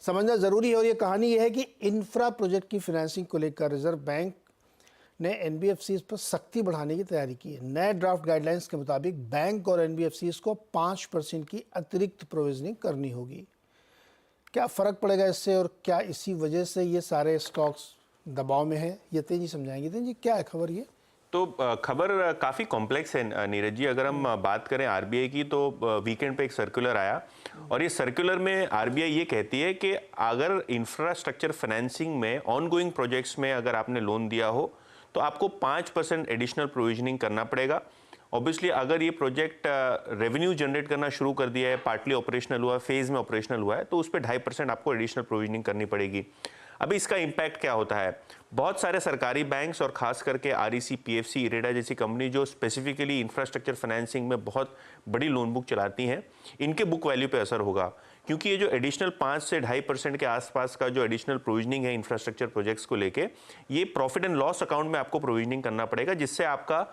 समझना ज़रूरी है। और ये कहानी ये है कि इंफ्रा प्रोजेक्ट की फाइनेंसिंग को लेकर रिजर्व बैंक ने एनबीएफसीज पर सख्ती बढ़ाने की तैयारी की है। नए ड्राफ्ट गाइडलाइंस के मुताबिक बैंक और एनबीएफसीज को 5% की अतिरिक्त प्रोविजनिंग करनी होगी। क्या फ़र्क पड़ेगा इससे, और क्या इसी वजह से ये सारे स्टॉक्स दबाव में है? यतीन जी समझाएंगे। यतीन जी, क्या है खबर ये? तो खबर काफ़ी कॉम्प्लेक्स है नीरज जी। अगर हम बात करें आरबीआई की, तो वीकेंड पे एक सर्कुलर आया और ये सर्कुलर में आरबीआई ये कहती है कि अगर इंफ्रास्ट्रक्चर फाइनेंसिंग में ऑनगोइंग प्रोजेक्ट्स में अगर आपने लोन दिया हो तो आपको 5% एडिशनल प्रोविजनिंग करना पड़ेगा। ऑब्वियसली अगर ये प्रोजेक्ट रेवेन्यू जनरेट करना शुरू कर दिया है, पार्टली ऑपरेशनल हुआ है, फेज में ऑपरेशनल हुआ है, तो उस पर 2.5% आपको एडिशनल प्रोविजनिंग करनी पड़ेगी। अभी इसका इम्पैक्ट क्या होता है? बहुत सारे सरकारी बैंक्स और खास करके आरईसी, पीएफसी, इरेडा जैसी कंपनी जो स्पेसिफिकली इंफ्रास्ट्रक्चर फाइनेंसिंग में बहुत बड़ी लोन बुक चलाती हैं, इनके बुक वैल्यू पे असर होगा, क्योंकि ये जो एडिशनल 5 से 2.5% के आसपास का जो एडिशनल प्रोविजनिंग है इंफ्रास्ट्रक्चर प्रोजेक्ट्स को लेके, ये प्रॉफिट एंड लॉस अकाउंट में आपको प्रोविजनिंग करना पड़ेगा, जिससे आपका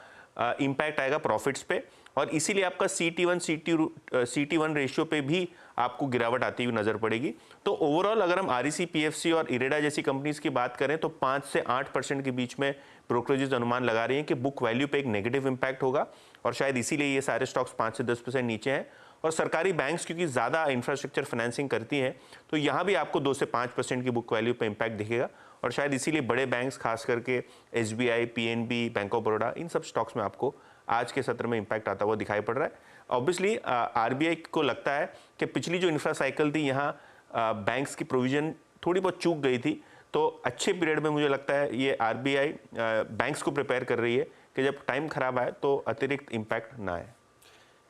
इम्पैक्ट आएगा प्रॉफिट्स पे, और इसीलिए आपका CET1 रेशियो पे भी आपको गिरावट आती हुई नजर पड़ेगी। तो ओवरऑल अगर हम आरईसी, पीएफसी और इरेडा जैसी कंपनीज की बात करें तो 5 से 8% के बीच में ब्रोकरेजेस अनुमान लगा रही हैं कि बुक वैल्यू पे एक नेगेटिव इंपैक्ट होगा, और शायद इसीलिए ये सारे स्टॉक्स 5 से 10% नीचे हैं। और सरकारी बैंक्स क्योंकि ज़्यादा इंफ्रास्ट्रक्चर फाइनेंसिंग करती हैं, तो यहाँ भी आपको 2 से 5% की बुक वैल्यू पे इंपैक्ट दिखेगा, और शायद इसीलिए बड़े बैंक्स खास करके SBI, PNB, bank of Baroda, इन सब स्टॉक्स में आपको आज के सत्र में इंपैक्ट आता हुआ दिखाई पड़ रहा है। ऑब्वियसली आरबीआई को लगता है कि पिछली जो इंफ्रा साइकिल थी, यहाँ बैंक्स की प्रोविजन थोड़ी बहुत चूक गई थी, तो अच्छे पीरियड में मुझे लगता है ये आरबीआई बैंक्स को प्रिपेयर कर रही है कि जब टाइम खराब आए तो अतिरिक्त इंपैक्ट ना आए।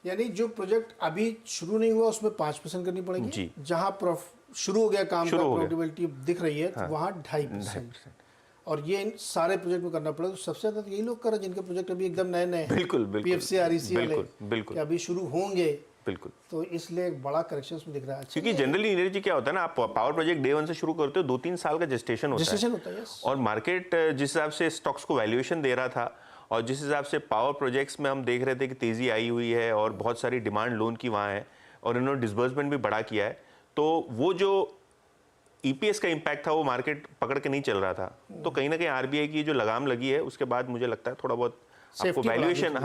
यानी जो प्रोजेक्ट अभी शुरू नहीं हुआ उसमें 5% करनी पड़ेगी जी। जहां शुरू हो गया काम का, प्रॉफिटेबिलिटी दिख रही है, हाँ, तो वहाँ 2.5%। और ये इन सारे प्रोजेक्ट में करना पड़ेगा। तो सबसे ज्यादा तो यही लोग कर रहे हैं जिनके प्रोजेक्ट अभी एकदम नए नए, बिल्कुल बिल्कुल, पीएफसी, आरईसी वाले, बिल्कुल कि अभी शुरू होंगे, बिल्कुल। तो इसलिए एक बड़ा करेक्शन में दिख रहा है। क्योंकि जनरली नीरज जी क्या होता है ना, आप पावर प्रोजेक्ट डे 1 से शुरू करते हो, 2-3 साल का जेस्टेशन होता है। और मार्केट जिस हिसाब से स्टॉक्स को वैल्यूएशन दे रहा था और जिस हिसाब से पावर प्रोजेक्ट्स में हम देख रहे थे कि तेजी आई हुई है और बहुत सारी डिमांड लोन की वहाँ है और इन्होंने डिसबर्समेंट भी बड़ा किया है, तो वो जो ईपीएस का इम्पैक्ट था वो मार्केट पकड़ के नहीं चल रहा था। तो कहीं ना कहीं आरबीआई की जो लगाम लगी है उसके बाद मुझे लगता है थोड़ा बहुत आपको वैल्यूएशन,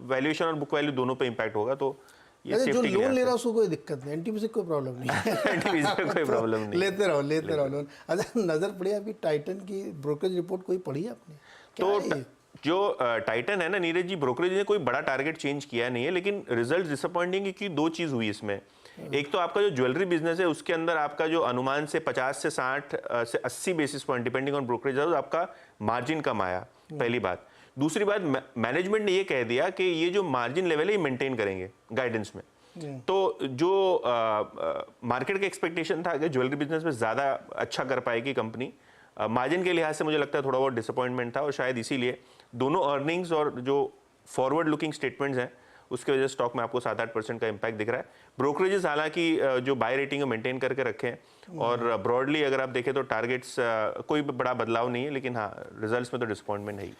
वैल्यूएशन और बुक वैल्यू दोनों पे इम्पैक्ट होगा। तो ये जो लोन ले रहा है उसको कोई दिक्कत नहीं, एनटीपी से कोई प्रॉब्लम नहीं है कोई प्रॉब्लम नहीं, लेते रहो लोन। अच्छा, नजर पड़ी अभी टाइटन की ब्रोकरेज रिपोर्ट, कोई पढ़ी है आपने? तो जो टाइटन है ना नीरज जी, ब्रोकरेज ने कोई बड़ा टारगेट चेंज किया नहीं है, लेकिन रिजल्ट डिसअपॉइंटिंग है कि 2 चीज हुई इसमें। एक तो आपका जो ज्वेलरी बिजनेस है उसके अंदर आपका जो अनुमान से 50 से 60 से 80 basis point depending on brokerage आपका मार्जिन कम आया, पहली बात। दूसरी बात, मैनेजमेंट ने ये कह दिया कि ये जो मार्जिन लेवल है ये मेंटेन करेंगे गाइडेंस में। तो जो मार्केट का एक्सपेक्टेशन था कि ज्वेलरी बिजनेस में ज्यादा अच्छा कर पाएगी कंपनी, मार्जिन के लिहाज से मुझे लगता है थोड़ा बहुत डिसअपॉइंटमेंट था, और शायद इसीलिए दोनों अर्निंग्स और जो फॉरवर्ड लुकिंग स्टेटमेंट्स हैं उसके वजह से स्टॉक में आपको 7-8% का इंपैक्ट दिख रहा है। ब्रोकरेजेस हालांकि जो बाय रेटिंग है मेंटेन करके रखे हैं, और ब्रॉडली अगर आप देखें तो टारगेट्स कोई बड़ा बदलाव नहीं है, लेकिन हाँ रिजल्ट्स में तो डिसअपॉइंटमेंट है ही।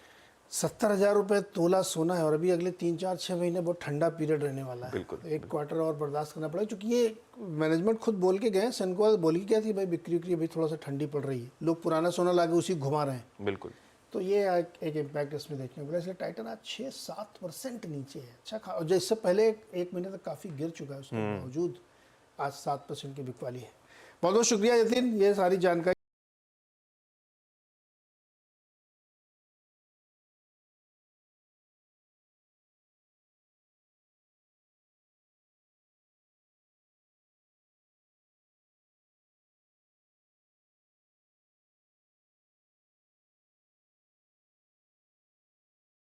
70,000 रुपये तोला सोना है, और अभी अगले 3-4-6 महीने बहुत ठंडा पीरियड रहने वाला है। बिल्कुल, एक क्वार्टर और बर्दाश्त करना पड़ेगा, क्योंकि ये मैनेजमेंट खुद बोल के गए, सेनको बोली क्या थी, भाई बिक्री अभी थोड़ा सा ठंडी पड़ रही है, लोग पुराना सोना लाके उसी घुमा रहे हैं। बिल्कुल, तो ये एक इम्पैक्ट इसमें देखने को मिला, इसलिए टाइटन आज 6-7% नीचे है। अच्छा, और जिससे पहले एक महीने तक काफ़ी गिर चुका है, उसके बावजूद आज 7% की बिकवाली है। बहुत बहुत शुक्रिया यतीन, ये सारी जानकारी